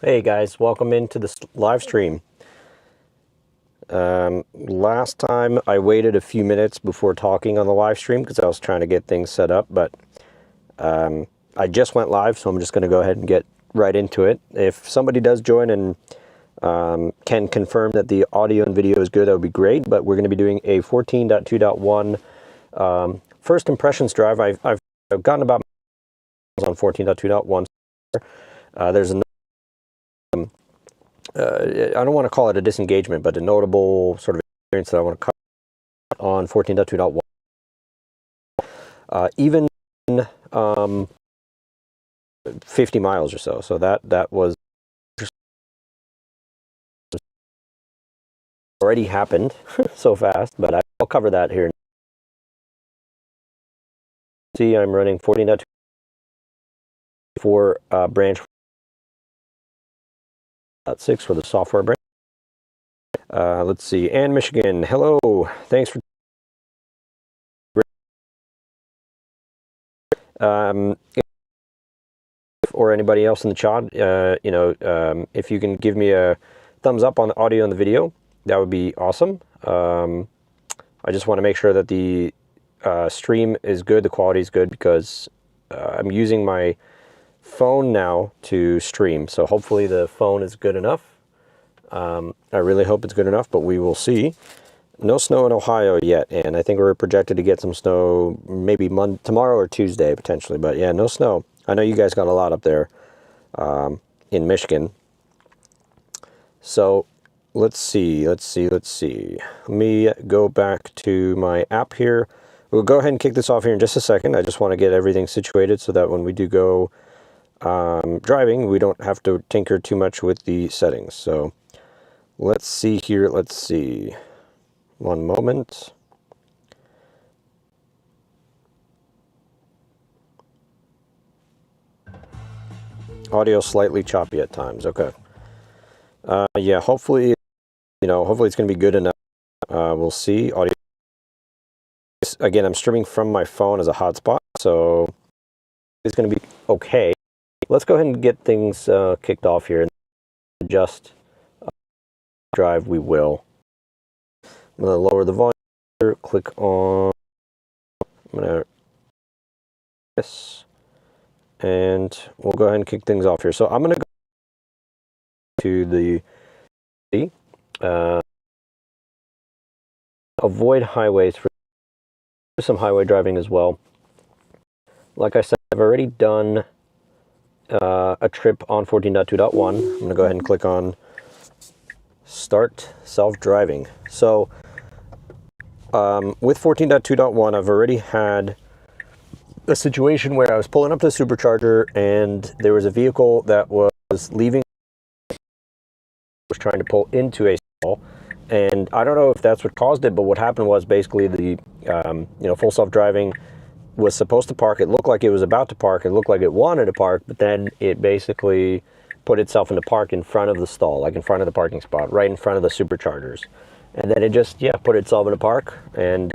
Hey guys, welcome into this live stream. Last time I waited a few minutes before talking on the live stream because I was trying to get things set up, but I just went live, so I'm just going to go ahead and get right into it. If somebody does join and can confirm that the audio and video is good, that would be great, but we're going to be doing a 14.2.1 first impressions drive. I've gotten about on 14.2.1. There's a I don't want to call it a disengagement, but a notable sort of experience that I want to cover on 14.2.1. Even 50 miles or so. So that was already happened so fast, but I'll cover that here. See, I'm running 14.2 for branch 6 for the software branch. Let's see, Ann, Michigan, hello, thanks for or anybody else in the chat, if you can give me a thumbs up on the audio and the video, that would be awesome. I just want to make sure that the stream is good, the quality is good, because I'm using my phone now to stream, so hopefully the phone is good enough. I really hope it's good enough, but we will see. No snow in Ohio yet, and I think we're projected to get some snow maybe tomorrow or Tuesday potentially, but yeah, no snow. I know you guys got a lot up there in Michigan. So let's see. Let me go back to my app here. We'll go ahead and kick this off here in just a second. I just want to get everything situated so that when we do go driving, we don't have to tinker too much with the settings. So let's see here. Let's see. One moment. Audio slightly choppy at times. Okay. Yeah, hopefully, hopefully it's going to be good enough. We'll see. Audio. Again, I'm streaming from my phone as a hotspot, so it's going to be okay. Let's go ahead and get things kicked off here. Adjust drive, we will. I'm going to lower the volume here, click on, I'm going to, yes, and we'll go ahead and kick things off here. So I'm going to go to the, avoid highways for some highway driving as well. Like I said, I've already done a trip on 14.2.1. I'm going to go ahead and click on Start Self-Driving. So with 14.2.1, I've already had a situation where I was pulling up to the supercharger and there was a vehicle that was leaving, was trying to pull into a stall, and I don't know if that's what caused it, but what happened was basically the full self-driving was supposed to park. It looked like it was about to park. It looked like it wanted to park, but then it basically put itself into park in front of the stall, like in front of the parking spot, right in front of the superchargers. And then it just, put itself in a park and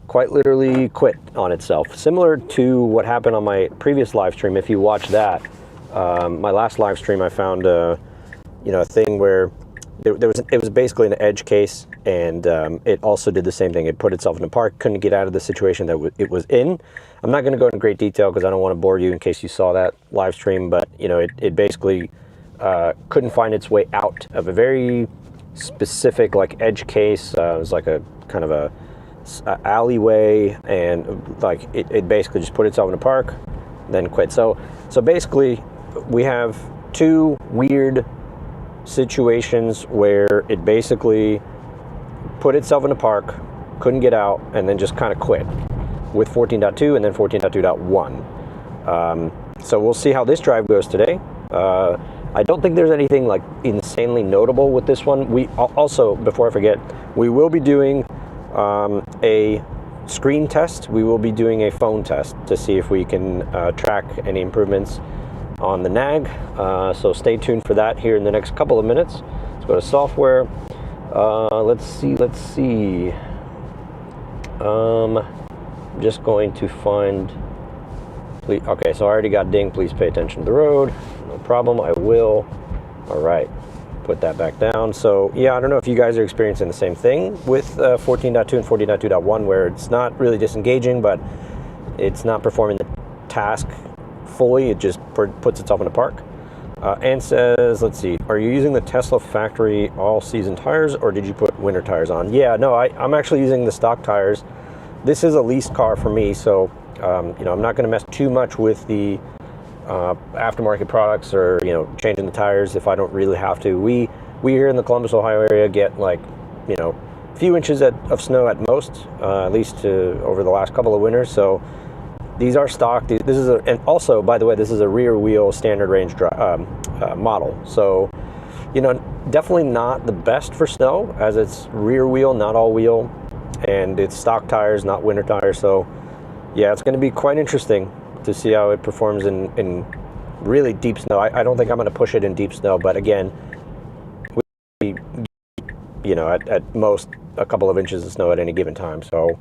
quite literally quit on itself. Similar to what happened on my previous live stream. If you watch that, my last live stream, I found a thing where it was basically an edge case, and it also did the same thing. It put itself in a park, couldn't get out of the situation that it was in. I'm not going to go into great detail because I don't want to bore you in case you saw that live stream, but it basically couldn't find its way out of a very specific edge case. It was like a kind of a alleyway, and it basically just put itself in a park, then quit. So basically we have two weird situations where it basically put itself in a park, couldn't get out, and then just kind of quit with 14.2 and then 14.2.1. So we'll see how this drive goes today. I don't think there's anything insanely notable with this one. We also, before I forget, we will be doing a screen test. We will be doing a phone test to see if we can track any improvements on the nag. So stay tuned for that here in the next couple of minutes. Let's go to software. Let's see. I'm just going to find. Okay, so I already got ding. Please pay attention to the road. No problem. I will. All right, put that back down. So yeah, I don't know if you guys are experiencing the same thing with 14.2 and 14.2.1, where it's not really disengaging, but it's not performing the task fully. It just puts itself in a park. And says, let's see, are you using the Tesla factory all-season tires, or did you put winter tires on? Yeah, no, I'm actually using the stock tires. This is a leased car for me, so you know, I'm not going to mess too much with the aftermarket products, or you know, changing the tires if I don't really have to. We here in the Columbus, Ohio area get like, you know, a few inches of snow at most, at least over the last couple of winters. So these are stock. This is and also, by the way, this is a rear wheel standard range model. So, you know, definitely not the best for snow, as it's rear wheel, not all wheel, and it's stock tires, not winter tires. So yeah, it's going to be quite interesting to see how it performs in really deep snow. I don't think I'm going to push it in deep snow, but again, we, you know, at most a couple of inches of snow at any given time. So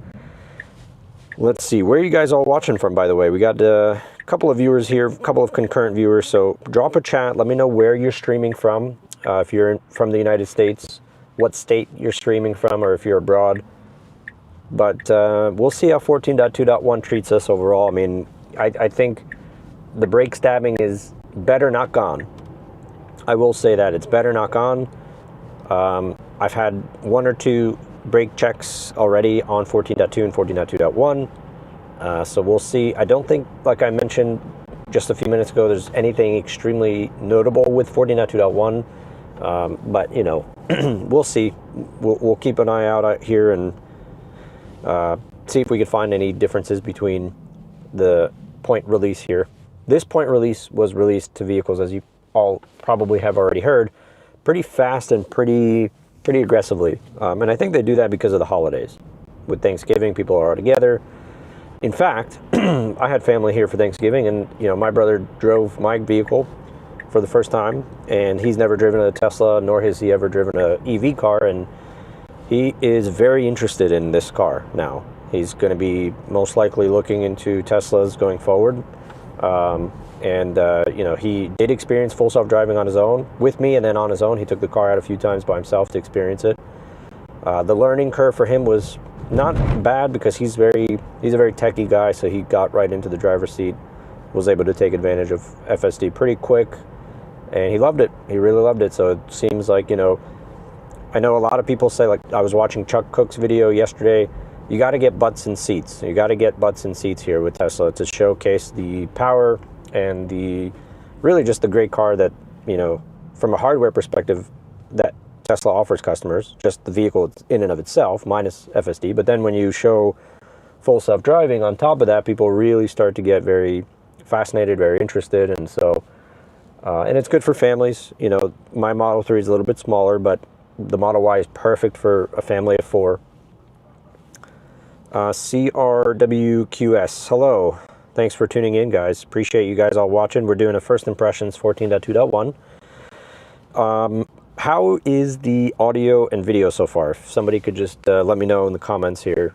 let's see, where are you guys all watching from, by the way? We got a couple of viewers here, a couple of concurrent viewers, so drop a chat, let me know where you're streaming from. If you're from the United States, what state you're streaming from, or if you're abroad. But we'll see how 14.2.1 treats us overall. I mean, I think the brake stabbing is better not gone. I will say that, it's better not gone. I've had 1 or 2 brake checks already on 14.2 and 14.2.1. So we'll see. I don't think, like I mentioned just a few minutes ago, there's anything extremely notable with 14.2.1. But you know, we'll see. We'll keep an eye out here and see if we can find any differences between the point release here. This point release was released to vehicles, as you all probably have already heard, pretty fast and pretty aggressively. And I think they do that because of the holidays. With Thanksgiving, people are all together. In fact, I had family here for Thanksgiving, and you know, my brother drove my vehicle for the first time, and he's never driven a Tesla, nor has he ever driven an EV car, and he is very interested in this car now. He's going to be most likely looking into Teslas going forward. You know, he did experience full self-driving on his own with me, and then on his own he took the car out a few times by himself to experience it. The learning curve for him was not bad, because he's a very techy guy, so he got right into the driver's seat, was able to take advantage of FSD pretty quick, and he loved it. He really loved it. So it seems like, you know, I know a lot of people say, like I was watching Chuck Cook's video yesterday, you got to get butts in seats. You got to get butts in seats here with Tesla to showcase the power and really just the great car that, you know, from a hardware perspective, that Tesla offers customers, just the vehicle in and of itself, minus FSD. But then when you show full self-driving on top of that, people really start to get very fascinated, very interested. And so, and it's good for families. You know, my Model 3 is a little bit smaller, but the Model Y is perfect for a family of 4. CRWQS, hello. Thanks for tuning in, guys. Appreciate you guys all watching. We're doing a first impressions 14.2.1. How is the audio and video so far? If somebody could just let me know in the comments here,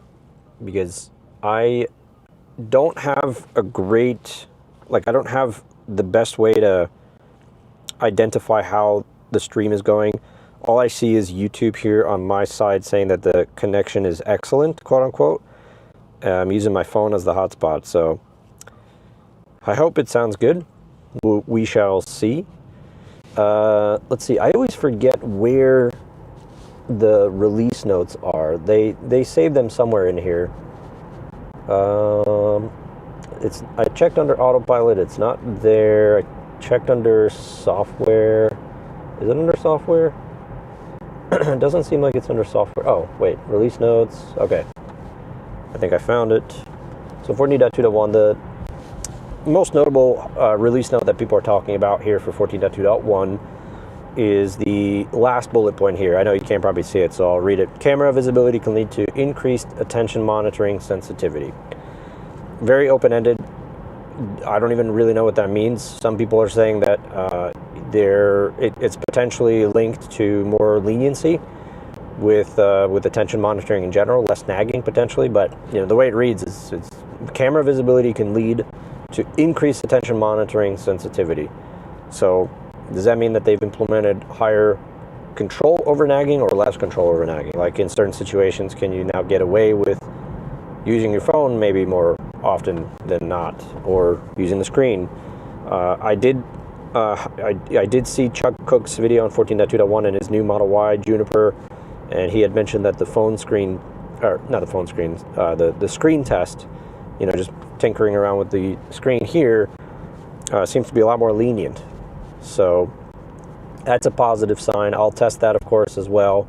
because I don't have a great, like, I don't have the best way to identify how the stream is going. All I see is YouTube here on my side saying that the connection is excellent, quote unquote. I'm using my phone as the hotspot, so I hope it sounds good. We shall see. Let's see, I always forget where the release notes are. They save them somewhere in here. I checked under autopilot, it's not there. I checked under software. Is it under software? It doesn't seem like it's under software. Oh, wait, release notes. Okay, I think I found it. So 14.2.1, the most notable release note that people are talking about here for 14.2.1 is the last bullet point here. I know you can't probably see it, so I'll read it. Camera visibility can lead to increased attention monitoring sensitivity. Very open-ended. I don't even really know what that means. Some people are saying that it's potentially linked to more leniency with attention monitoring in general, less nagging potentially. But you know, the way it reads is it's camera visibility can lead to increased attention monitoring sensitivity. So Does that mean that they've implemented higher control over nagging or less control over nagging? Like in certain situations, can you now get away with using your phone maybe more often than not, or using the screen? I did see Chuck Cook's video on 14.2.1 in his new Model Y Juniper, and he had mentioned that the phone screen, or not the phone screen, the screen test, you know, just tinkering around with the screen here, seems to be a lot more lenient. So that's a positive sign. I'll test that, of course, as well.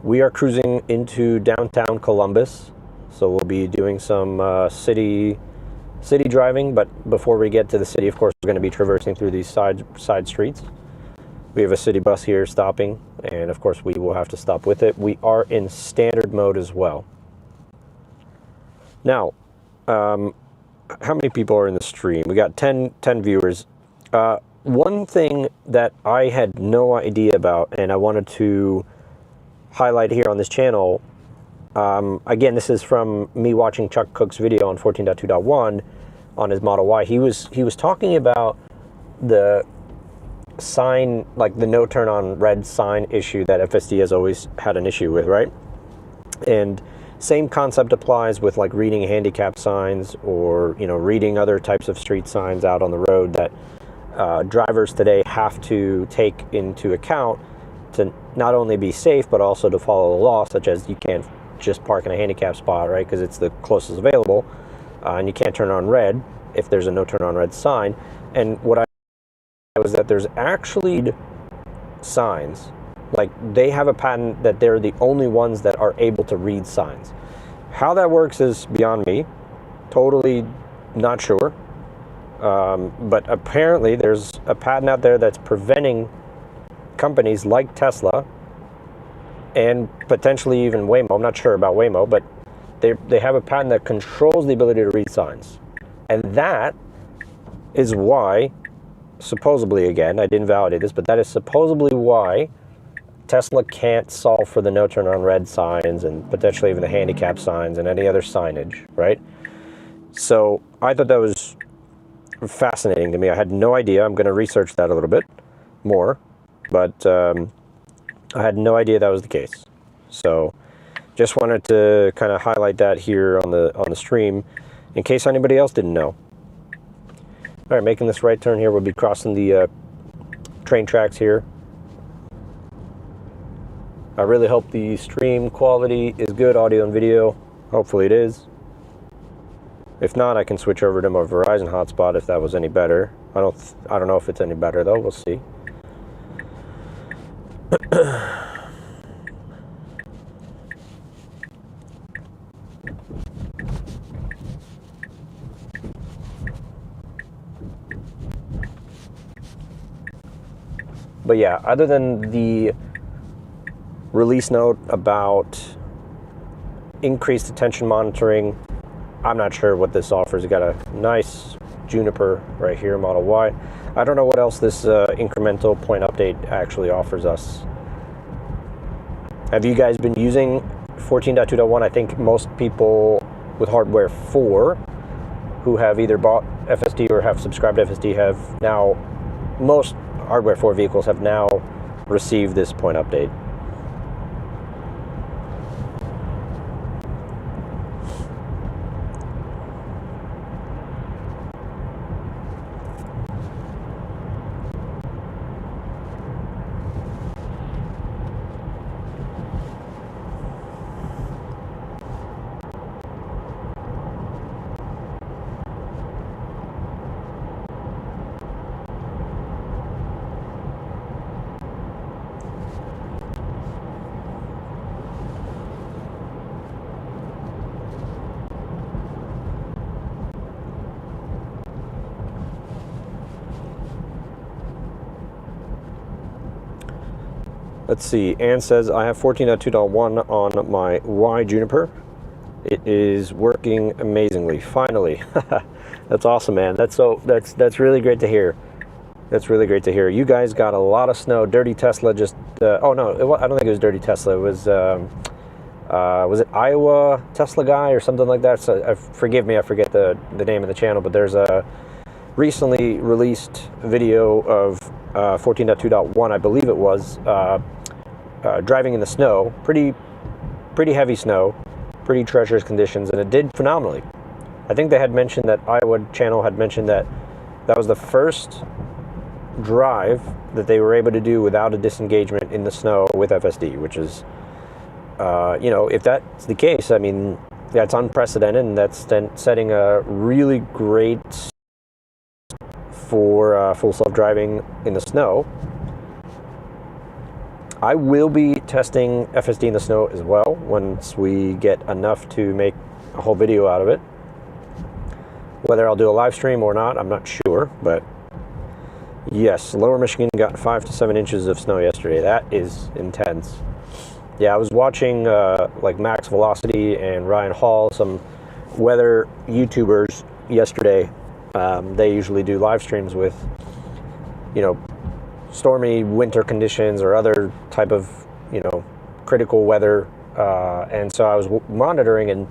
We are cruising into downtown Columbus, so we'll be doing some city driving, but before we get to the city, of course, we're going to be traversing through these side streets. We have a city bus here stopping, and of course we will have to stop with it. We are in standard mode as well. Now, how many people are in the stream? We got 10 viewers. One thing that I had no idea about, and I wanted to highlight here on this channel, again, this is from me watching Chuck Cook's video on 14.2.1 on his Model Y. He was talking about the sign, like the no turn on red sign issue that FSD has always had an issue with, right? And same concept applies with like reading handicap signs, or, you know, reading other types of street signs out on the road that drivers today have to take into account to not only be safe, but also to follow the law, such as you can't just park in a handicap spot, right, because it's the closest available, and you can't turn on red if there's a no turn on red sign. And what I was that there's actually signs, like they have a patent that they're the only ones that are able to read signs. How that works is beyond me, totally not sure. But apparently there's a patent out there that's preventing companies like Tesla and potentially even Waymo. I'm not sure about Waymo, but they have a patent that controls the ability to read signs. And that is why, supposedly, again, I didn't validate this, but that is supposedly why Tesla can't solve for the no turn on red signs and potentially even the handicap signs and any other signage, right? So I thought that was fascinating to me. I had no idea. I'm going to research that a little bit more, but I had no idea that was the case. So just wanted to kind of highlight that here on the stream in case anybody else didn't know. All right, making this right turn here, we'll be crossing the train tracks here. I really hope the stream quality is good, audio and video. Hopefully it is. If not, I can switch over to my Verizon hotspot if that was any better. I don't know if it's any better though. We'll see. But yeah, other than the release note about increased attention monitoring, I'm not sure what this offers. You got a nice Juniper right here, Model Y. I don't know what else this incremental point update actually offers us. Have you guys been using 14.2.1? I think most people with hardware 4 who have either bought FSD or have subscribed to FSD have now, most hardware 4 vehicles have now received this point update. Let's see, Ann says, I have 14.2.1 on my Y Juniper. It is working amazingly, finally. That's awesome, man. That's really great to hear. That's really great to hear. You guys got a lot of snow. Dirty Tesla just, oh no, I don't think it was Dirty Tesla. It was it Iowa Tesla guy or something like that? So forgive me, I forget the name of the channel, but there's a recently released video of 14.2.1, I believe it was, driving in the snow, pretty heavy snow, pretty treacherous conditions, and it did phenomenally. I think they had mentioned that Iowa channel had mentioned that that was the first drive that they were able to do without a disengagement in the snow with FSD, which is, you know, if that's the case, I mean, that's unprecedented, and that's then setting a really great for full self-driving in the snow. I will be testing FSD in the snow as well once we get enough to make a whole video out of it. Whether I'll do a live stream or not, I'm not sure, but yes, Lower Michigan got 5 to 7 inches of snow yesterday. That is intense. Yeah, I was watching like Max Velocity and Ryan Hall, some weather YouTubers yesterday. They usually do live streams with, you know, stormy winter conditions or other type of, you know, critical weather. And so I was monitoring, and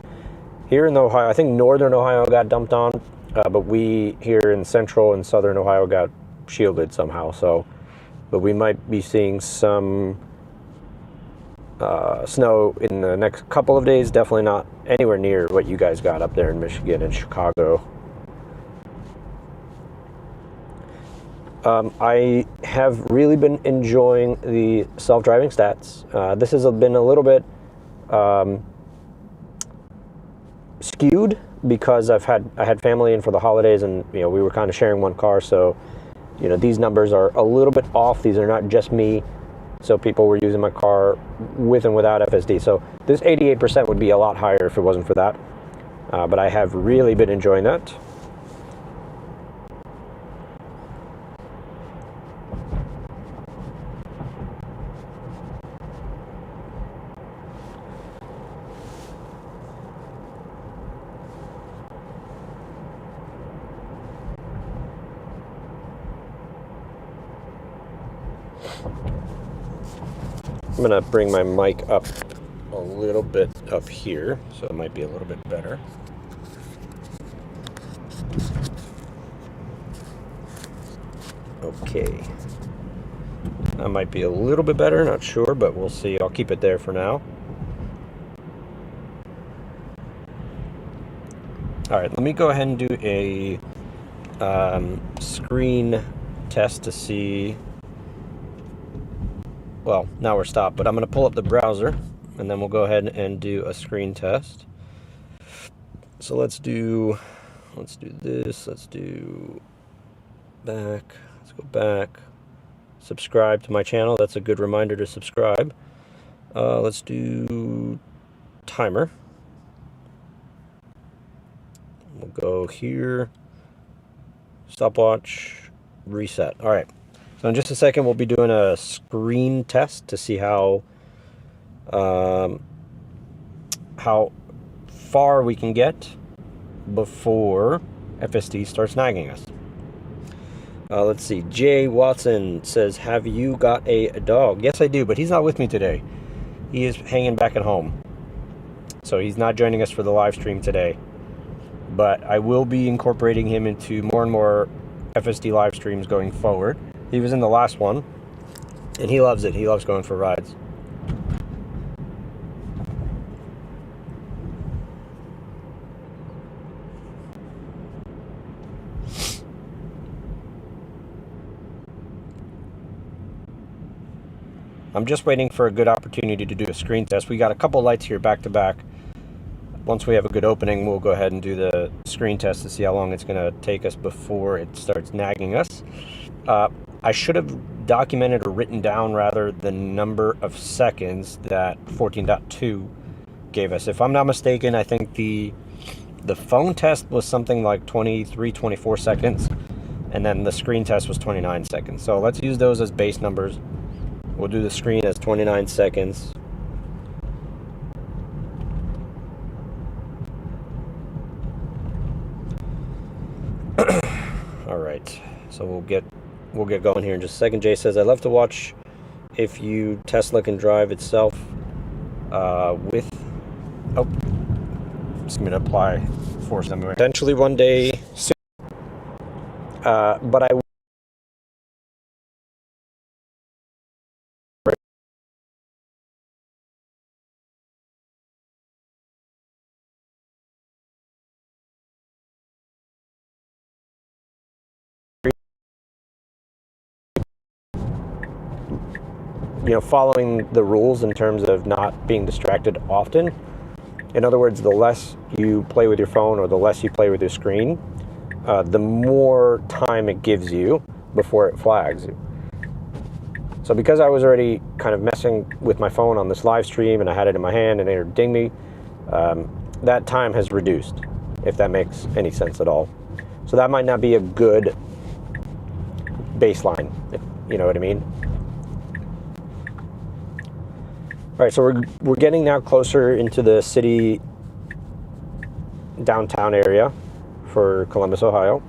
here in Ohio, I think northern Ohio got dumped on, but we here in central and southern Ohio got shielded somehow. So, but we might be seeing some snow in the next couple of days. Definitely not anywhere near what you guys got up there in Michigan and Chicago. I have really been enjoying the self-driving stats. This has been a little bit skewed because I had family in for the holidays, and you know, we were kind of sharing one car, so you know, these numbers are a little bit off. These are not just me, so people were using my car with and without FSD. So this 88% would be a lot higher if it wasn't for that, but I have really been enjoying that. I'm gonna bring my mic up a little bit up here, so it might be a little bit better. Okay. That might be a little bit better, not sure, but we'll see. I'll keep it there for now. All right, let me go ahead and do a screen test to see. Well, now we're stopped, but I'm going to pull up the browser, and then we'll go ahead and do a screen test. So let's do this. Let's do back. Let's go back. Subscribe to my channel. That's a good reminder to subscribe. Let's do timer. We'll go here. Stopwatch. Reset. All right. So in just a second, we'll be doing a screen test to see how far we can get before FSD starts nagging us. Let's see. Jay Watson says, "Have you got a dog?" Yes, I do, but he's not with me today. He is hanging back at home, so he's not joining us for the live stream today. But I will be incorporating him into more and more FSD live streams going forward. He was in the last one, and he loves it. He loves going for rides. I'm just waiting for a good opportunity to do a screen test. We got a couple lights here back to back. Once we have a good opening, we'll go ahead and do the screen test to see how long it's going to take us before it starts nagging us. I should have documented or written down, rather, the number of seconds that 14.2 gave us. If I'm not mistaken, I think the phone test was something like 23, 24 seconds, and then the screen test was 29 seconds. So let's use those as base numbers. We'll do the screen as 29 seconds. All right, so we'll get going here in just a second. Jay says, "I love to watch if you Tesla can drive itself with." Oh, just gonna apply force somewhere. Eventually, one day soon. But I following the rules in terms of not being distracted often. In other words, the less you play with your phone or the less you play with your screen, the more time it gives you before it flags you. So because I was already kind of messing with my phone on this live stream and I had it in my hand and it dinged me, that time has reduced, if that makes any sense at all. So that might not be a good baseline, if you know what I mean. All right, so we're getting now closer into the city downtown area for Columbus, Ohio.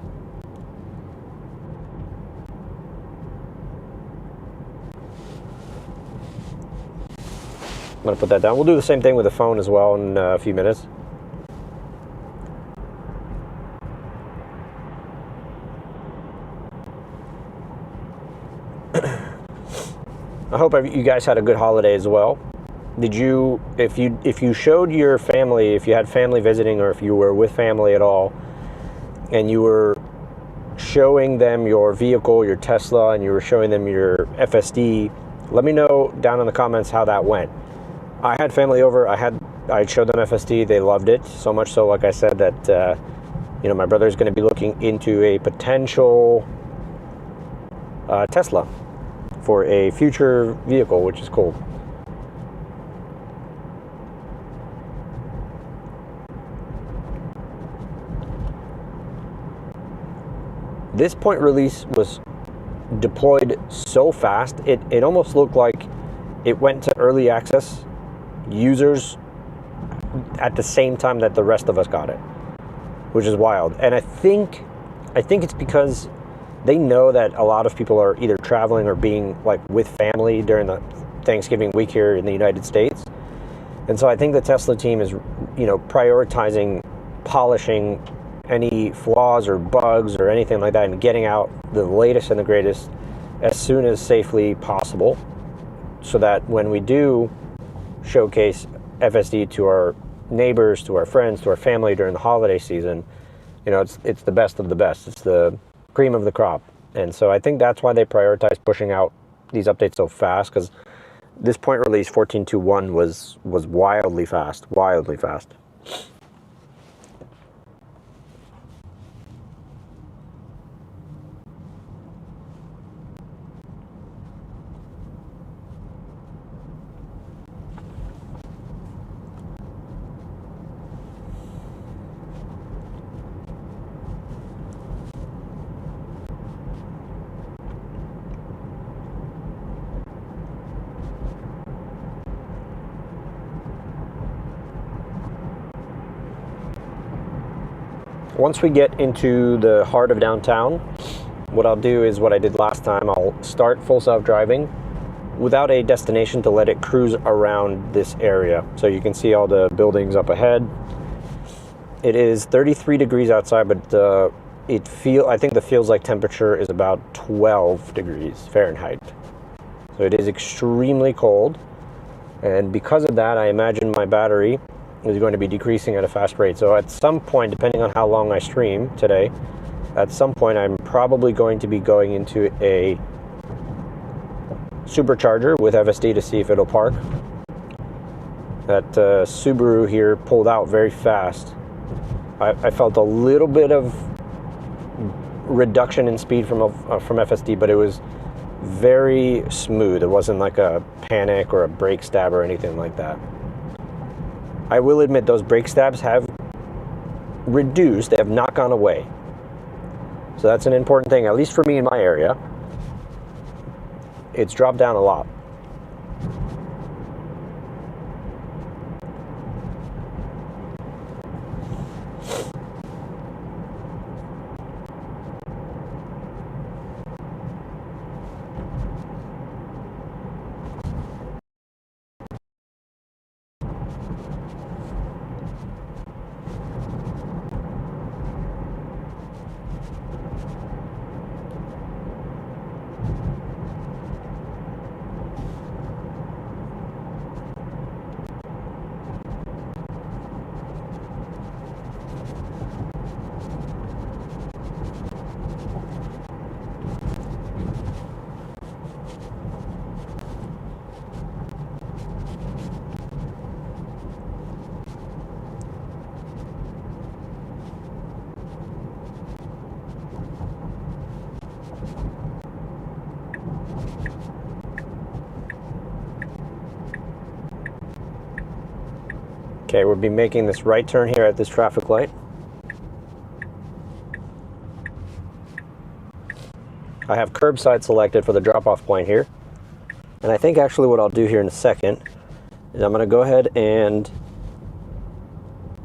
I'm gonna put that down. We'll do the same thing with the phone as well in a few minutes. I hope you guys had a good holiday as well. Did you, if you showed your family, if you had family visiting or if you were with family at all, and you were showing them your vehicle, your Tesla, and you were showing them your FSD, let me know down in the comments how that went. I had family over. I showed them FSD. They loved it so much so, like I said, that my brother is going to be looking into a potential Tesla for a future vehicle, which is cool. This point release was deployed so fast, it almost looked like it went to early access users at the same time that the rest of us got it, which is wild. And I think it's because they know that a lot of people are either traveling or being like with family during the Thanksgiving week here in the United States. And so I think the Tesla team is, prioritizing polishing any flaws or bugs or anything like that and getting out the latest and the greatest as soon as safely possible, so that when we do showcase FSD to our neighbors, to our friends, to our family during the holiday season, it's the best of the best. It's the cream of the crop. And so I think that's why they prioritize pushing out these updates so fast, because this point release 14.2.1 was wildly fast. Once we get into the heart of downtown, what I'll do is what I did last time. I'll start full self-driving without a destination to let it cruise around this area. So you can see all the buildings up ahead. It is 33 degrees outside, but I think the feels like temperature is about 12 degrees Fahrenheit. So it is extremely cold. And because of that, I imagine my battery is going to be decreasing at a fast rate. So at some point, depending on how long I stream today, at some point I'm probably going to be going into a supercharger with FSD to see if it'll park. That Subaru here pulled out very fast. I felt a little bit of reduction in speed from FSD, but it was very smooth. It wasn't like a panic or a brake stab or anything like that. I will admit those brake stabs have reduced. They have not gone away. So that's an important thing, at least for me in my area. It's dropped down a lot. Okay, we'll be making this right turn here at this traffic light. I have curbside selected for the drop-off point here. And I think actually what I'll do here in a second is I'm going to go ahead and,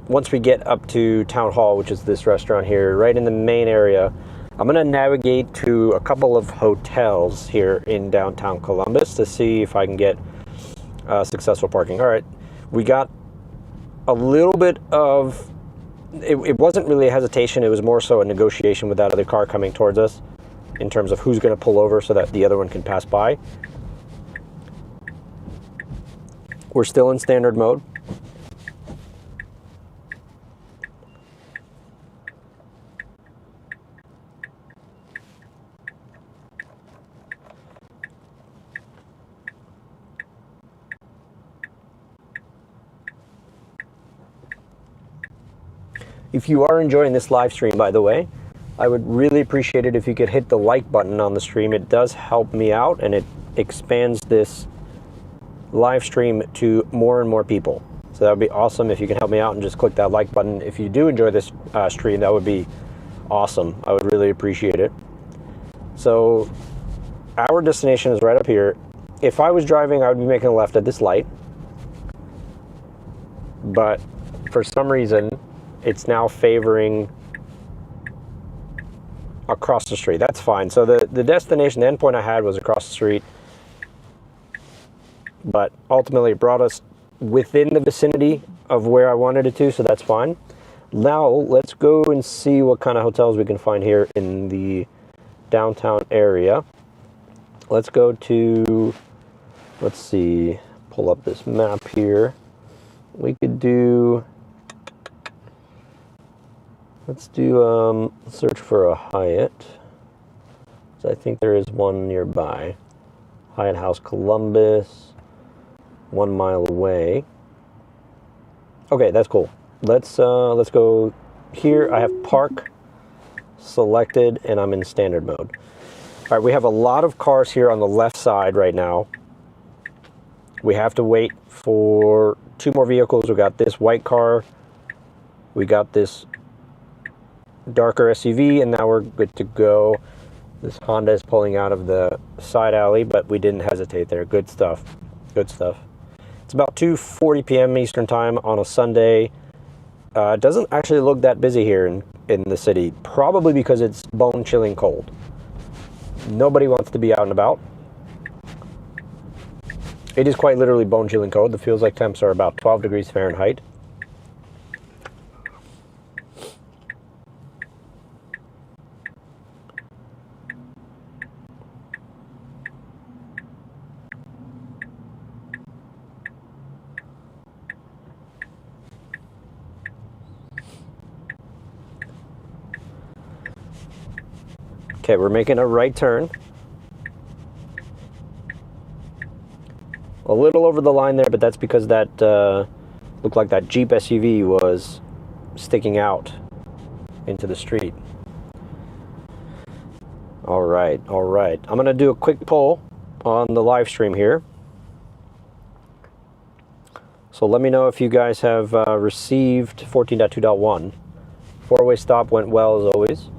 once we get up to Town Hall, which is this restaurant here, right in the main area, I'm going to navigate to a couple of hotels here in downtown Columbus to see if I can get successful parking. All right, we got a little bit of, it wasn't really a hesitation, it was more so a negotiation with that other car coming towards us in terms of who's going to pull over so that the other one can pass by. We're still in standard mode. If you are enjoying this live stream, by the way, I would really appreciate it if you could hit the like button on the stream. It does help me out and it expands this live stream to more and more people. So that would be awesome if you can help me out and just click that like button. If you do enjoy this stream, that would be awesome. I would really appreciate it. So our destination is right up here. If I was driving, I would be making a left at this light. But for some reason, it's now favoring across the street. That's fine. So the destination, the endpoint I had was across the street. But ultimately it brought us within the vicinity of where I wanted it to, so that's fine. Now let's go and see what kind of hotels we can find here in the downtown area. Let's go to, let's see, pull up this map here. We could do, let's do search for a Hyatt. So I think there is one nearby. Hyatt House Columbus. 1 mile away. Okay, that's cool. Let's go here. I have park selected and I'm in standard mode. All right, we have a lot of cars here on the left side right now. We have to wait for 2 more vehicles. We got this white car. We got this darker SUV, and now we're good to go. This Honda is pulling out of the side alley, but we didn't hesitate there. Good stuff. Good stuff. It's about 2:40 p.m. Eastern time on a Sunday. It doesn't actually look that busy here in the city, probably because it's bone-chilling cold. Nobody wants to be out and about. It is quite literally bone-chilling cold. The feels like temps are about 12 degrees Fahrenheit. Okay, we're making a right turn. A little over the line there, but that's because that looked like that Jeep SUV was sticking out into the street. All right, all right. I'm going to do a quick poll on the live stream here. So let me know if you guys have received 14.2.1. Four-way stop went well as always.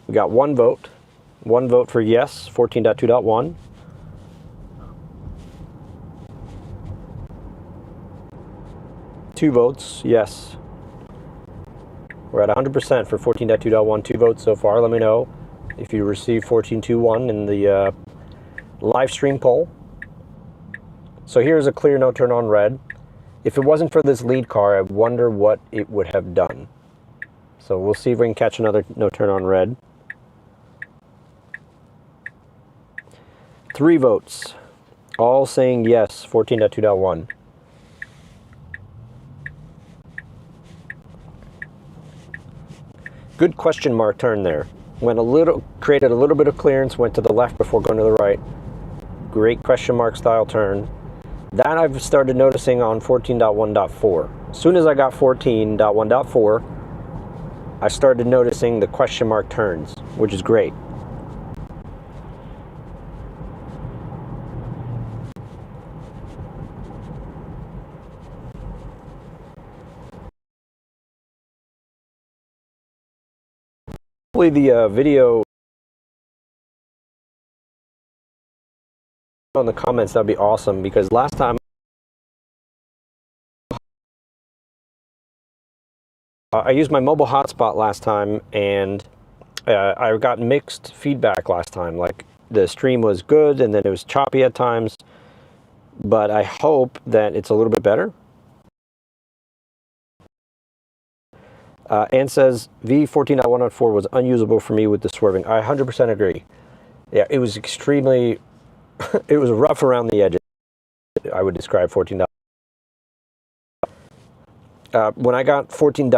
We got one vote for yes, 14.2.1. Two votes, yes. We're at 100% for 14.2.1, 2 votes so far. Let me know if you received 14.2.1 in the live stream poll. So here's a clear no turn on red. If it wasn't for this lead car, I wonder what it would have done. So we'll see if we can catch another no turn on red. 3 votes, all saying yes, 14.2.1. good question mark turn there. Went a little, created a little bit of clearance, went to the left before going to the right. Great question mark style turn. That I've started noticing on 14.1.4. As soon as I got 14.1.4, I started noticing the question mark turns, which is great. Hopefully the video on the comments, that'd be awesome, because last time I used my mobile hotspot last time, and I got mixed feedback last time. Like, the stream was good and then it was choppy at times, but I hope that it's a little bit better. Ann says V14.1.4 was unusable for me with the swerving. I 100% agree. Yeah, it was extremely it was rough around the edges. I would describe 14. When I got 14.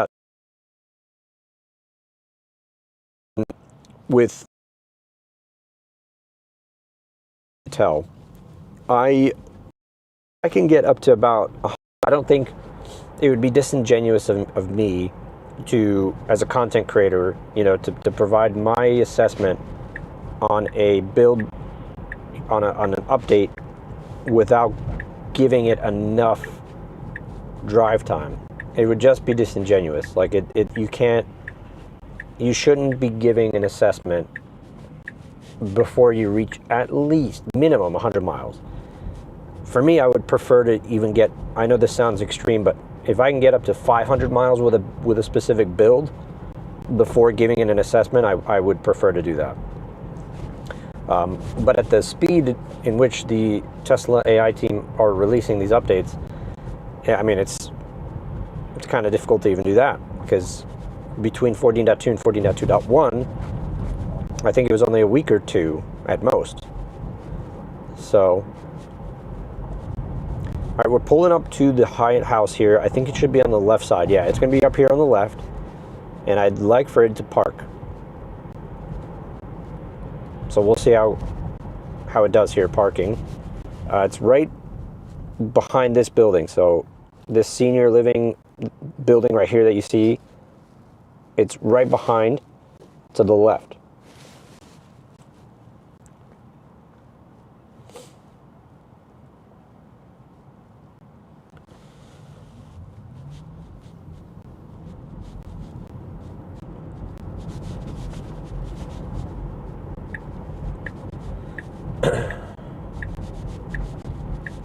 With tell, I can get up to about, I don't think it would be disingenuous of me to, as a content creator, you know, to provide my assessment on a build, on an update, without giving it enough drive time. It would just be disingenuous. Like, you shouldn't be giving an assessment before you reach at least minimum 100 miles. For me, I would prefer to even get, I know this sounds extreme, but if I can get up to 500 miles with a specific build before giving it an assessment, I would prefer to do that. But at the speed in which the Tesla AI team are releasing these updates, yeah, I mean, it's kind of difficult to even do that, because between 14.2 and 14.2.1, I think it was only a week or two at most. So, all right, we're pulling up to the Hyatt house here. I think it should be on the left side. Yeah, it's going to be up here on the left, and I'd like for it to park. So we'll see how it does here parking. It's right behind this building. So this senior living building right here that you see, it's right behind to the left.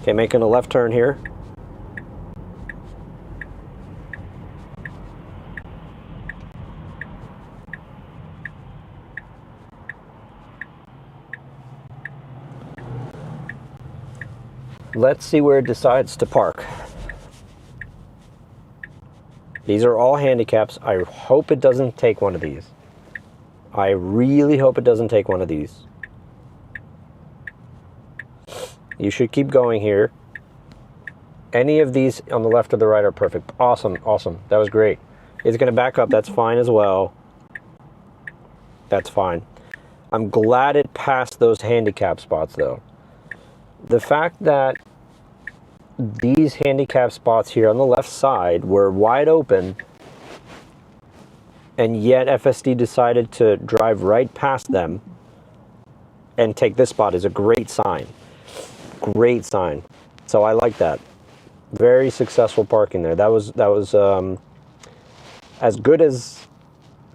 Okay, making a left turn here. Let's see where it decides to park. These are all handicaps. I hope it doesn't take one of these. I really hope it doesn't take one of these. You should keep going here. Any of these on the left or the right are perfect. Awesome, awesome. That was great. It's going to back up. That's fine as well. That's fine. I'm glad it passed those handicap spots, though. The fact that these handicap spots here on the left side were wide open, and yet FSD decided to drive right past them and take this spot is a great sign. Great sign. So I like that. Very successful parking there. That was as good as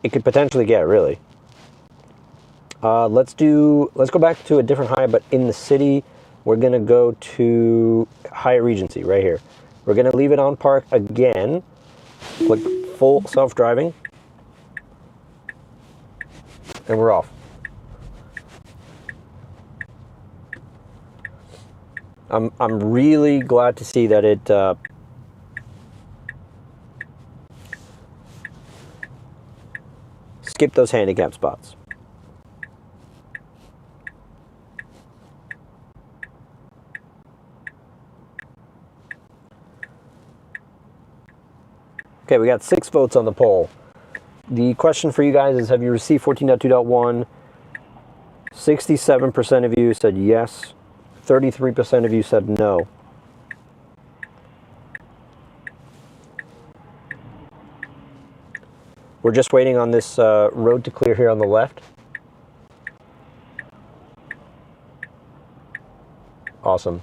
it could potentially get, really. Let's go back to a different Hyatt, but in the city. We're gonna go to Hyatt Regency right here. We're gonna leave it on park again. Click full self-driving, and we're off. I'm really glad to see that it skipped those handicap spots. Okay, we got 6 votes on the poll. The question for you guys is, have you received 14.2.1? 67% of you said yes. 33% of you said no. We're just waiting on this road to clear here on the left. Awesome.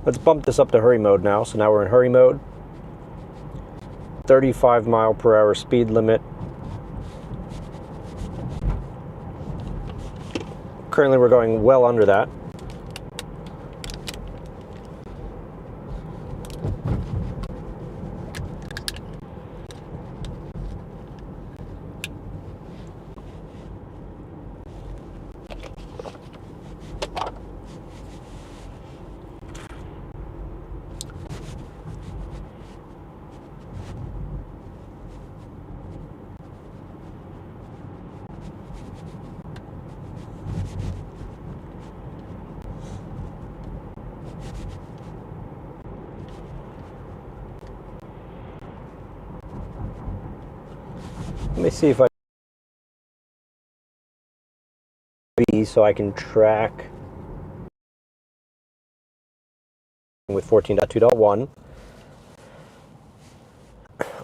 Let's bump this up to hurry mode now. So now we're in hurry mode. 35 mph speed limit. Currently we're going well under that. Let me see if I so I can track with 14.2.1.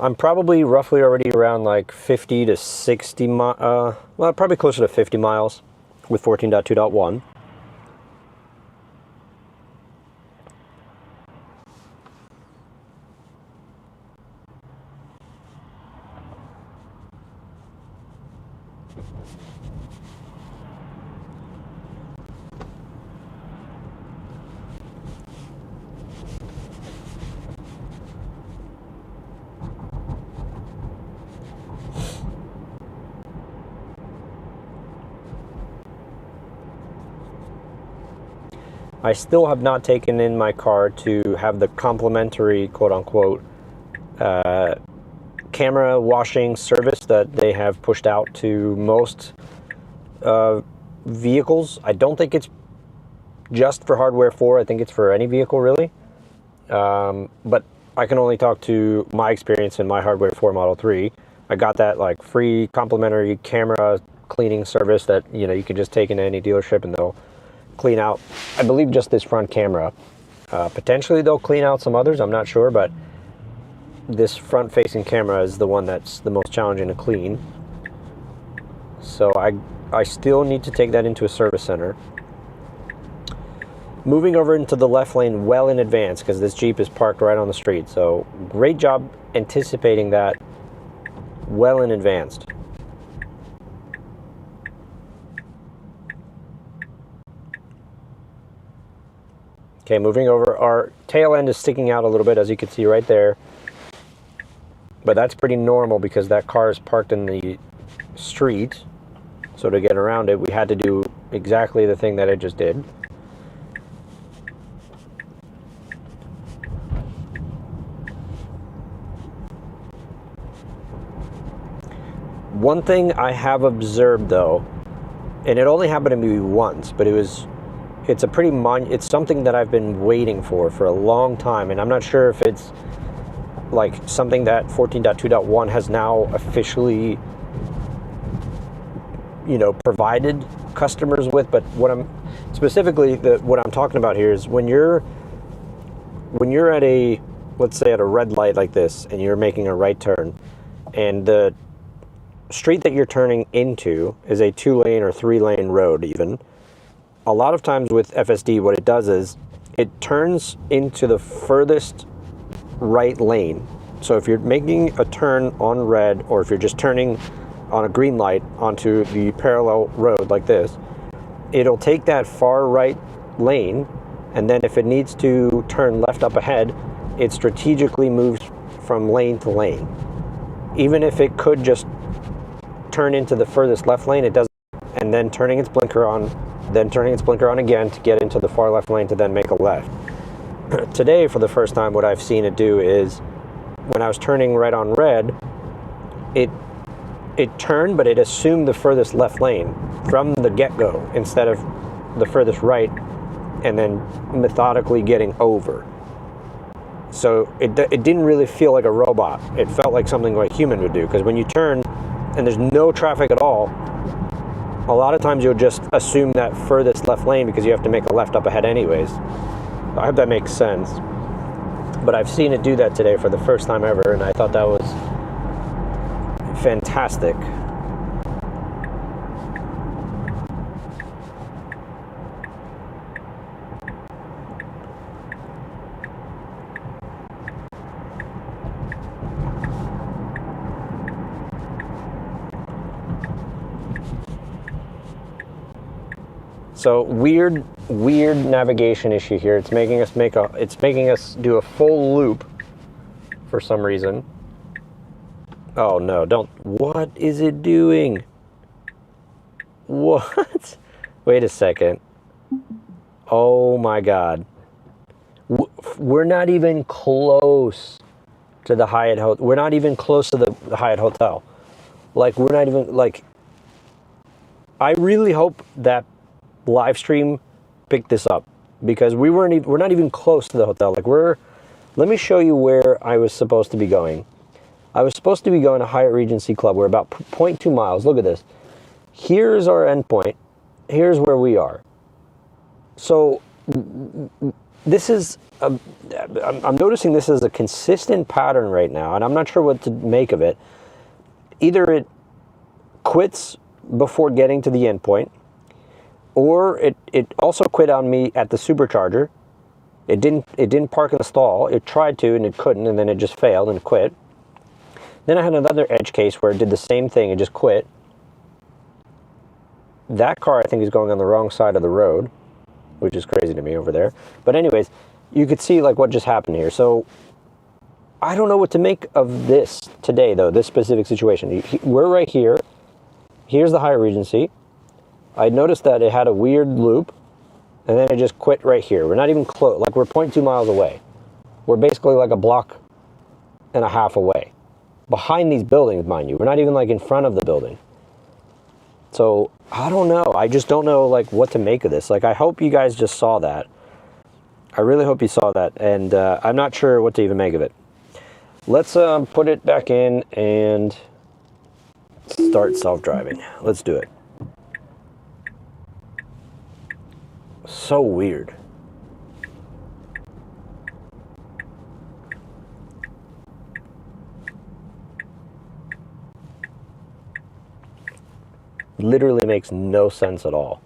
I'm probably roughly already around like 50 to 60 well, probably closer to 50 miles with 14.2.1. I still have not taken in my car to have the complimentary, quote-unquote, camera washing service that they have pushed out to most vehicles. I don't think it's just for hardware 4. I think it's for any vehicle, really. But I can only talk to my experience in my hardware 4 Model 3. I got that like free complimentary camera cleaning service that, you know, you can just take into any dealership and they'll clean out, I believe, just this front camera. Potentially they'll clean out some others, I'm not sure, but this front facing camera is the one that's the most challenging to clean. So I still need to take that into a service center. Moving over into the left lane well in advance because this Jeep is parked right on the street. So great job anticipating that well in advance. Okay, moving over, our tail end is sticking out a little bit, as you can see right there. But that's pretty normal because that car is parked in the street. So to get around it, we had to do exactly the thing that I just did. One thing I have observed though, and it only happened to me once, but it's something that I've been waiting for a long time, and I'm not sure if it's like something that 14.2.1 has now officially, you know, provided customers with. But what I'm talking about here is when you're when you're at a, let's say at a red light like this, and you're making a right turn, and the street that you're turning into is a 2-lane or 3-lane road even, a lot of times with FSD, what it does is it turns into the furthest right lane. So if you're making a turn on red, or if you're just turning on a green light onto the parallel road like this, it'll take that far right lane, and then if it needs to turn left up ahead, it strategically moves from lane to lane. Even if it could just turn into the furthest left lane, it doesn't, and then turning its blinker on, then turning its blinker on again to get into the far left lane to then make a left. Today, for the first time, what I've seen it do is, when I was turning right on red, it turned, but it assumed the furthest left lane from the get-go instead of the furthest right, and then methodically getting over. So it didn't really feel like a robot. It felt like something like a human would do, because when you turn and there's no traffic at all, a lot of times you'll just assume that furthest left lane because you have to make a left up ahead anyways. I hope that makes sense. But I've seen it do that today for the first time ever, and I thought that was fantastic. So weird navigation issue here. It's making us do a full loop for some reason. Oh no, don't. What is it doing? What? Wait a second. Oh my God. We're not even close to the Hyatt Hotel. We're not even close to the Hyatt Hotel. Like, we're not even, like, I really hope that liveStream picked this up, because we're not even close to the hotel. Like, let me show you where I was supposed to be going. I was supposed to be going to Hyatt Regency Club. We're about 0.2 miles. Look at this. Here's our endpoint. Here's where we are. So this is, I'm noticing this is a consistent pattern right now, and I'm not sure what to make of it. Either it quits before getting to the endpoint, or it also quit on me at the supercharger. It didn't park in the stall. It tried to, and it couldn't, and then it just failed and quit. Then I had another edge case where it did the same thing. It just quit. That car, I think, is going on the wrong side of the road, which is crazy to me over there. But anyways, you could see like what just happened here. So I don't know what to make of this today, though, this specific situation. We're right here. Here's the Hyatt Regency. I noticed that it had a weird loop, and then it just quit right here. We're not even close. Like, we're 0.2 miles away. We're basically like a block and a half away. Behind these buildings, mind you. We're not even like in front of the building. So I don't know. I just don't know like what to make of this. Like, I hope you guys just saw that. I really hope you saw that. And I'm not sure what to even make of it. Let's put it back in and start self-driving. Let's do it. So weird. Literally makes no sense at all.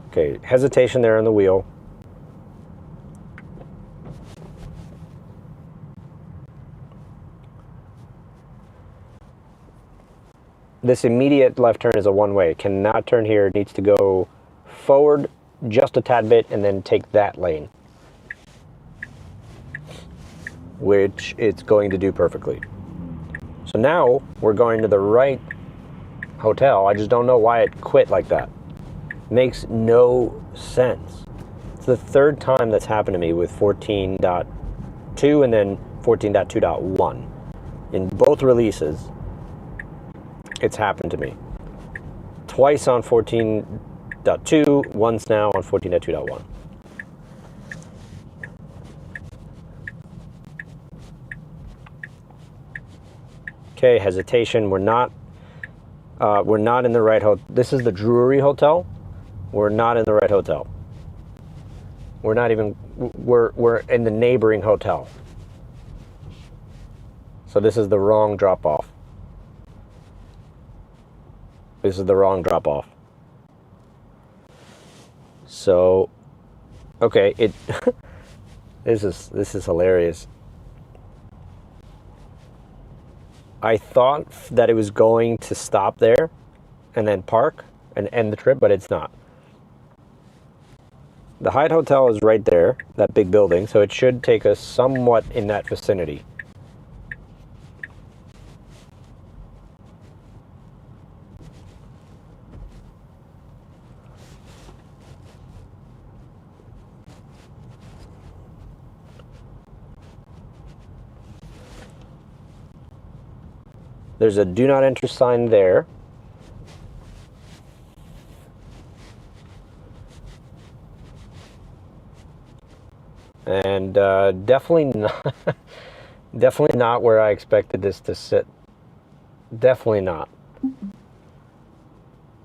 Okay, hesitation there on the wheel. This immediate left turn is a one-way. It cannot turn here. It needs to go forward just a tad bit and then take that lane, which it's going to do perfectly. So now we're going to the right hotel. I just don't know why it quit like that. Makes no sense. It's the third time that's happened to me with 14.2 and then 14.2.1. In both releases, it's happened to me. Twice on 14.2, once now on 14.2.1. Okay, hesitation. We're not in the right hotel. This is the Drury Hotel. We're not in the right hotel. We're not even, we're in the neighboring hotel. So this is the wrong drop-off. This is the wrong drop-off. So, okay, this is hilarious. I thought that it was going to stop there and then park and end the trip, but it's not. The Hyatt Hotel is right there, that big building, so it should take us somewhat in that vicinity. There's a do not enter sign there. And definitely not where I expected this to sit. Definitely not.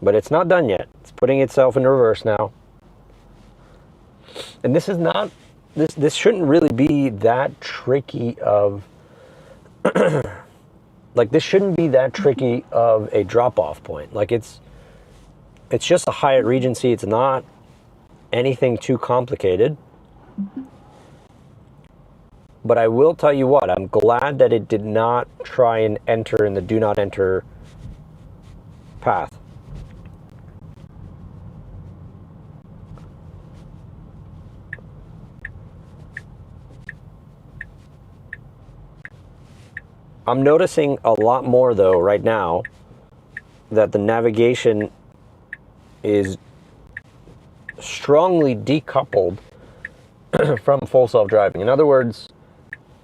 But it's not done yet. It's putting itself in reverse now. And this is not, this shouldn't really be that tricky of, like this shouldn't be that tricky of a drop-off point. Like it's just a Hyatt Regency. It's not anything too complicated. But I will tell you what, I'm glad that it did not try and enter in the do not enter path. I'm noticing a lot more though right now that the navigation is strongly decoupled from full self-driving. In other words,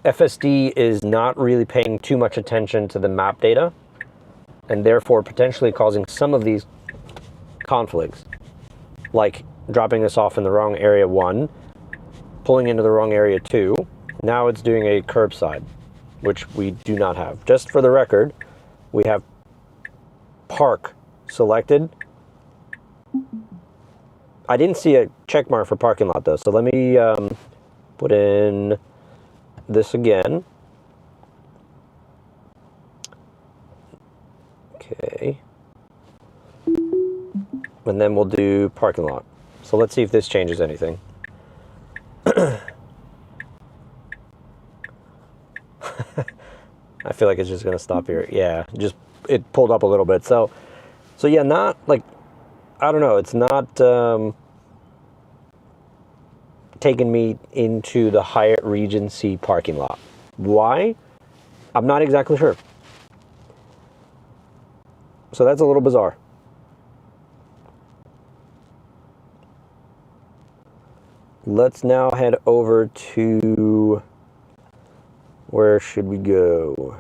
FSD is not really paying too much attention to the map data and therefore potentially causing some of these conflicts, like dropping us off in the wrong area 1, pulling into the wrong area 2. Now it's doing a curbside, which we do not have. Just for the record, we have park selected. I didn't see a check mark for parking lot though, so let me put in this again. Okay. And then we'll do parking lot. So let's see if this changes anything. I feel like it's just gonna stop here. Yeah, just it pulled up a little bit. So yeah, not like, I don't know, it's not taking me into the Hyatt Regency parking lot. Why? I'm not exactly sure. So that's a little bizarre. Let's now head over to, where should we go?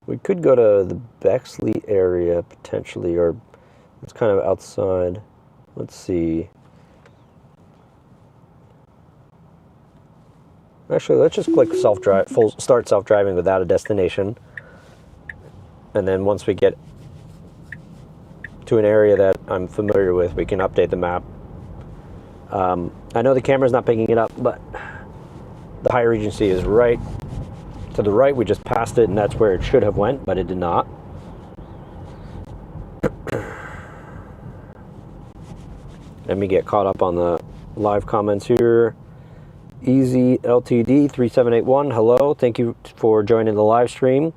We could go to the Bexley area potentially, or it's kind of outside. Let's see. Actually, let's just click self-drive, start self-driving without a destination. And then once we get to an area that I'm familiar with, we can update the map. I know the camera's not picking it up, but the Hyatt Regency is right to the right. We just passed it, and that's where it should have went, but it did not. Let me get caught up on the live comments here. Easy LTD 3781, hello, thank you for joining the live stream.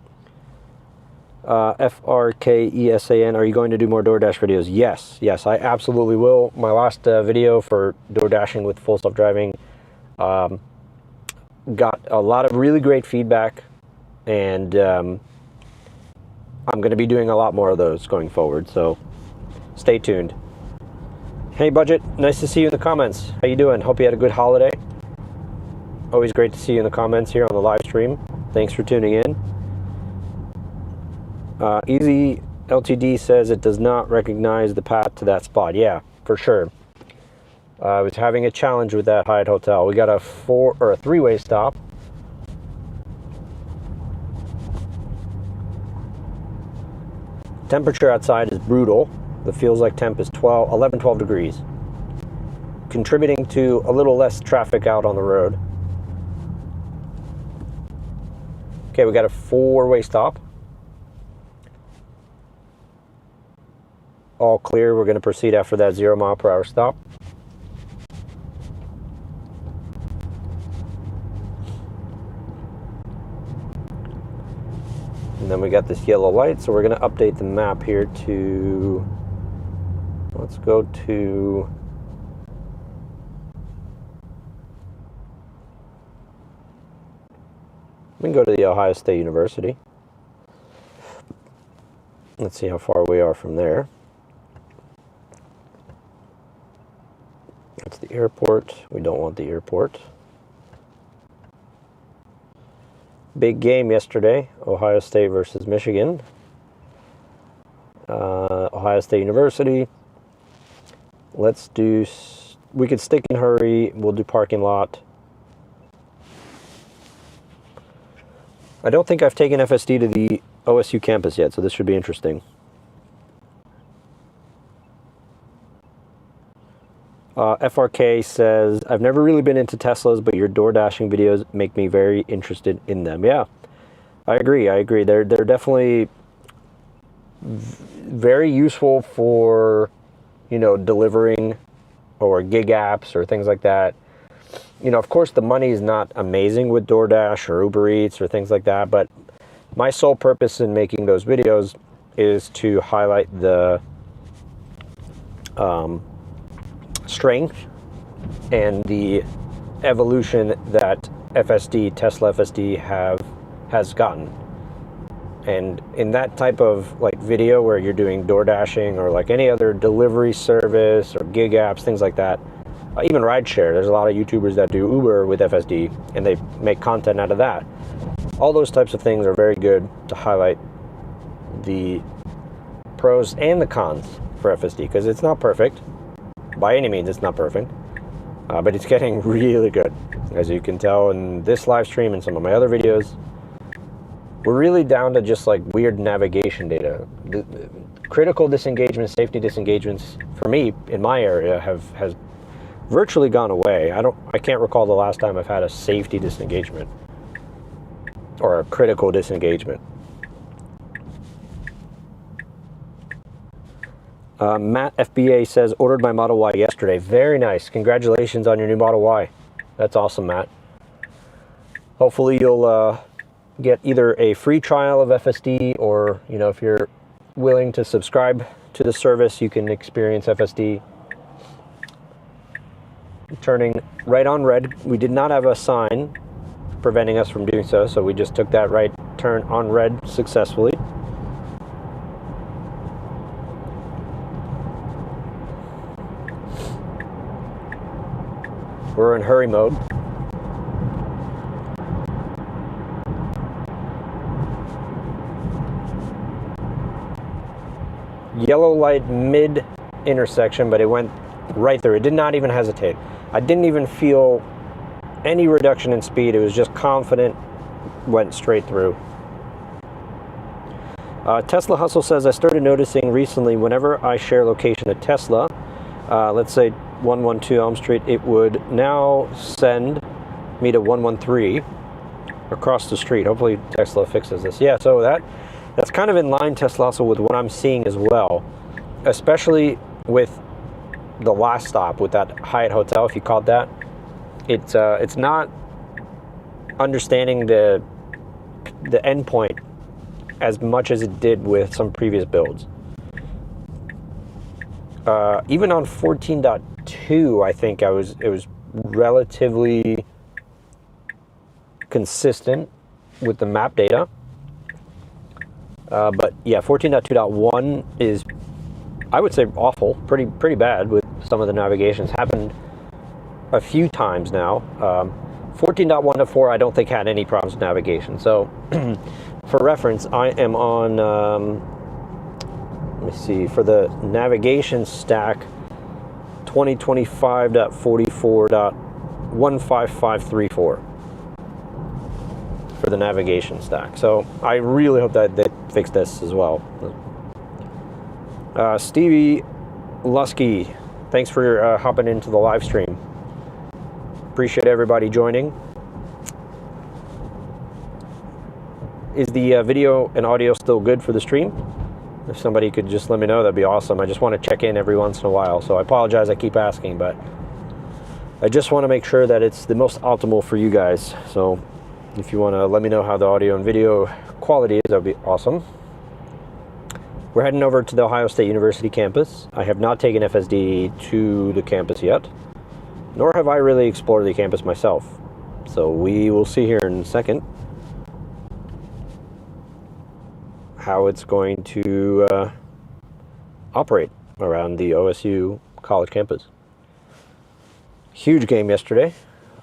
FRKESAN, are you going to do more DoorDash videos? Yes, I absolutely will. My last video for DoorDashing with full self-driving got a lot of really great feedback, and I'm going to be doing a lot more of those going forward, so stay tuned. Hey Budget, nice to see you in the comments. How you doing? Hope you had a good holiday. Always great to see you in the comments here on the live stream. Thanks for tuning in. Easy LTD says it does not recognize the path to that spot. Yeah, for sure. I was having a challenge with that Hyatt hotel. We got a three-way stop. Temperature outside is brutal. The feels like temp is 12 degrees, contributing to a little less traffic out on the road. Okay, we got a four-way stop. All clear. We're going to proceed after that 0 mile per hour stop. And then we got this yellow light, so we're going to update the map here to, let's go to, we can go to the Ohio State University. Let's see how far we are from there. That's the airport. We don't want the airport. Big game yesterday, Ohio State versus Michigan. Ohio State University. Let's do, we could stick and hurry. We'll do parking lot. I don't think I've taken FSD to the OSU campus yet, so this should be interesting. FRK says, I've never really been into Teslas, but your door dashing videos make me very interested in them. Yeah, I agree. They're definitely very useful for, you know, delivering or gig apps or things like that. You know, of course, the money is not amazing with DoorDash or Uber Eats or things like that, but my sole purpose in making those videos is to highlight the strength and the evolution that Tesla FSD has gotten. And in that type of like video where you're doing door dashing or like any other delivery service or gig apps, things like that, even rideshare, there's a lot of YouTubers that do Uber with FSD and they make content out of that. All those types of things are very good to highlight the pros and the cons for FSD, because it's not perfect. By any means, it's not perfect, but it's getting really good. As you can tell in this live stream and some of my other videos, we're really down to just like weird navigation data. The critical disengagements, safety disengagements, for me, in my area, has virtually gone away. I can't recall the last time I've had a safety disengagement or a critical disengagement. Matt FBA says, ordered my Model Y yesterday. Very nice. Congratulations on your new Model Y. That's awesome, Matt. Hopefully you'll get either a free trial of FSD, or, you know, if you're willing to subscribe to the service, you can experience FSD. Turning right on red. We did not have a sign preventing us from doing so, so we just took that right turn on red successfully. We're in hurry mode. Yellow light mid intersection, but it went right through. It did not even hesitate. I didn't even feel any reduction in speed. It was just confident, went straight through. Tesla Hustle says, I started noticing recently whenever I share location at Tesla, let's say 112 Elm Street, it would now send me to 113 across the street. Hopefully Tesla fixes this. Yeah, so that's kind of in line, Tesla Hustle, with what I'm seeing as well, especially with the last stop with that Hyatt hotel, if you called that. It's not understanding the endpoint as much as it did with some previous builds. Even on 14.2, I think it was relatively consistent with the map data. But yeah, 14.2.1 is, I would say, awful, pretty bad with some of the navigations. Happened a few times now. 14.1 to 4, I don't think had any problems with navigation. So for reference, I am on, let me see, for the navigation stack, 2025.44.15534 for the navigation stack. So I really hope that they fix this as well. Stevie Lusky, thanks for hopping into the live stream. Appreciate everybody joining. Is the video and audio still good for the stream? If somebody could just let me know, that'd be awesome. I just want to check in every once in a while, so I apologize I keep asking, but I just want to make sure that it's the most optimal for you guys. So if you want to let me know how the audio and video quality is, that would be awesome. We're heading over to the Ohio State University campus. I have not taken FSD to the campus yet, nor have I really explored the campus myself. So we will see here in a second how it's going to operate around the OSU college campus. Huge game yesterday,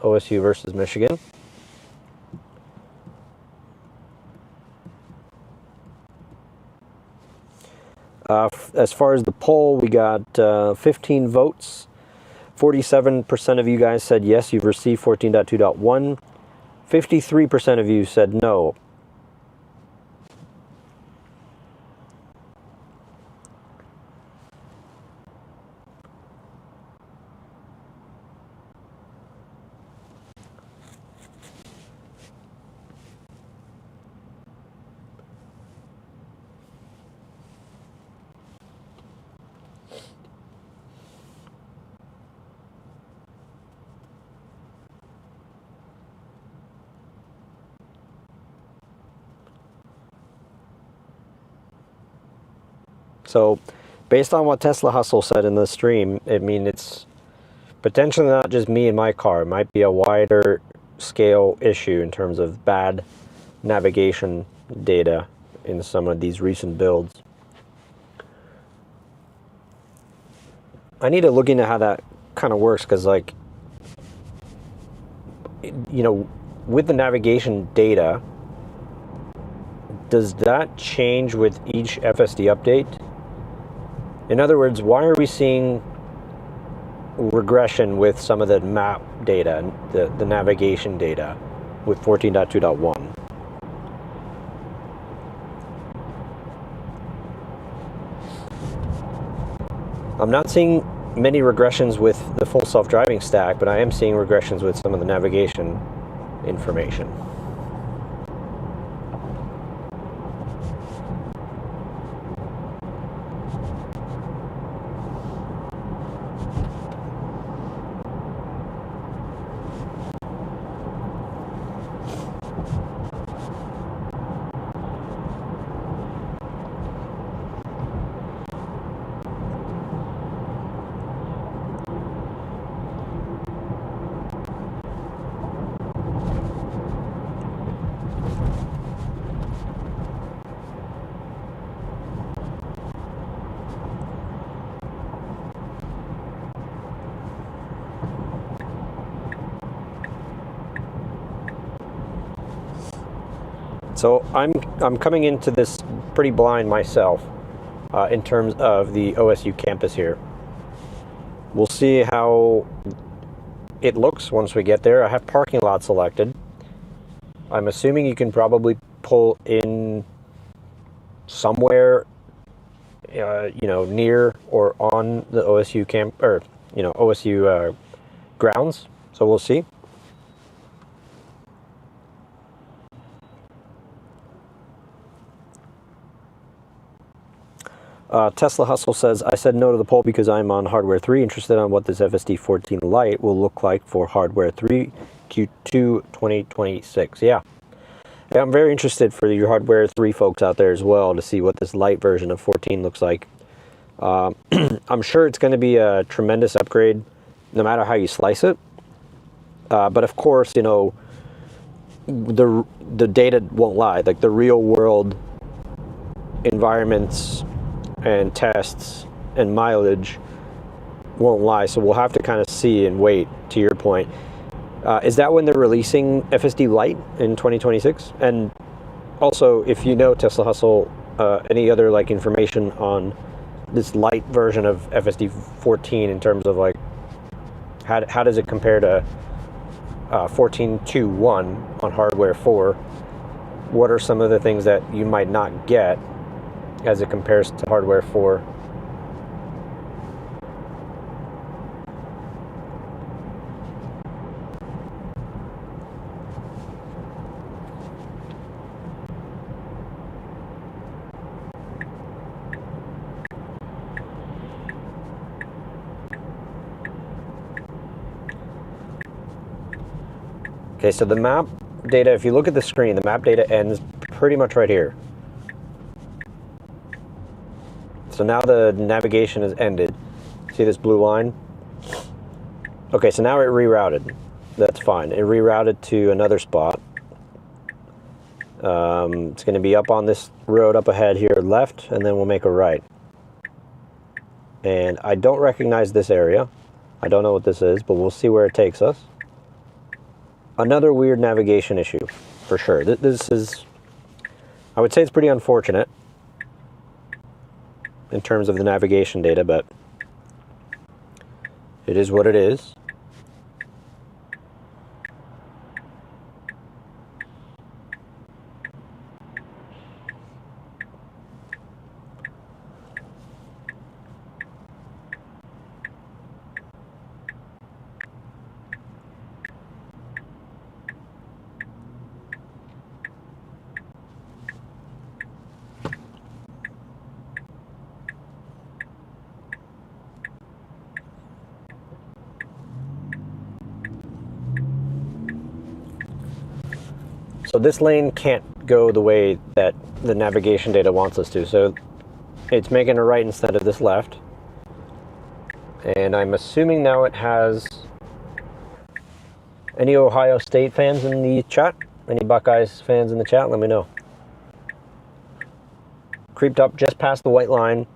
OSU versus Michigan. As far as the poll, we got 15 votes. 47% of you guys said yes, you've received 14.2.1. 53% of you said no. So, based on what Tesla Hustle said in the stream, I mean, it's potentially not just me and my car. It might be a wider scale issue in terms of bad navigation data in some of these recent builds. I need to look into how that kind of works, because, like, you know, with the navigation data, does that change with each FSD update? In other words, why are we seeing regression with some of the map data, the navigation data with 14.2.1? I'm not seeing many regressions with the full self-driving stack, but I am seeing regressions with some of the navigation information. So I'm coming into this pretty blind myself in terms of the OSU campus here. We'll see how it looks once we get there. I have parking lot selected. I'm assuming you can probably pull in somewhere, you know, near or on the OSU camp, or you know, OSU grounds. So we'll see. Tesla Hustle says, I said no to the poll because I'm on hardware 3, interested on what this FSD 14 Lite will look like for hardware 3 Q2 2026. Yeah, I'm very interested for your hardware 3 folks out there as well to see what this Lite version of 14 looks like. I'm sure it's going to be a tremendous upgrade no matter how you slice it. But of course, you know, the data won't lie. Like the real world environments and tests and mileage won't lie, so we'll have to kind of see and wait, to your point. Is that when they're releasing FSD Lite in 2026? And also, if you know Tesla Hustle, any other like information on this Lite version of FSD 14 in terms of like How does it compare to 14.2.1 on hardware 4? What are some of the things that you might not get as it compares to hardware 4? Okay, so the map data, if you look at the screen, the map data ends pretty much right here. So now the navigation has ended. See this blue line? Okay, so now it rerouted. That's fine. It rerouted to another spot. It's going to be up on this road up ahead here, left, and then we'll make a right. And I don't recognize this area. I don't know what this is, but we'll see where it takes us. Another weird navigation issue, for sure. This is, I would say it's pretty unfortunate in terms of the navigation data, but it is what it is. So this lane can't go the way that the navigation data wants us to. So it's making a right instead of this left. And I'm assuming now it has any Ohio State fans in the chat? Any Buckeyes fans in the chat? Let me know. Creeped up just past the white line.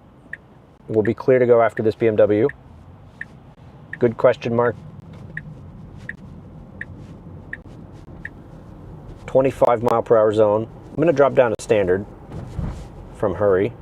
We'll be clear to go after this BMW. Good question mark. 25 mile per hour zone. I'm going to drop down to standard from hurry.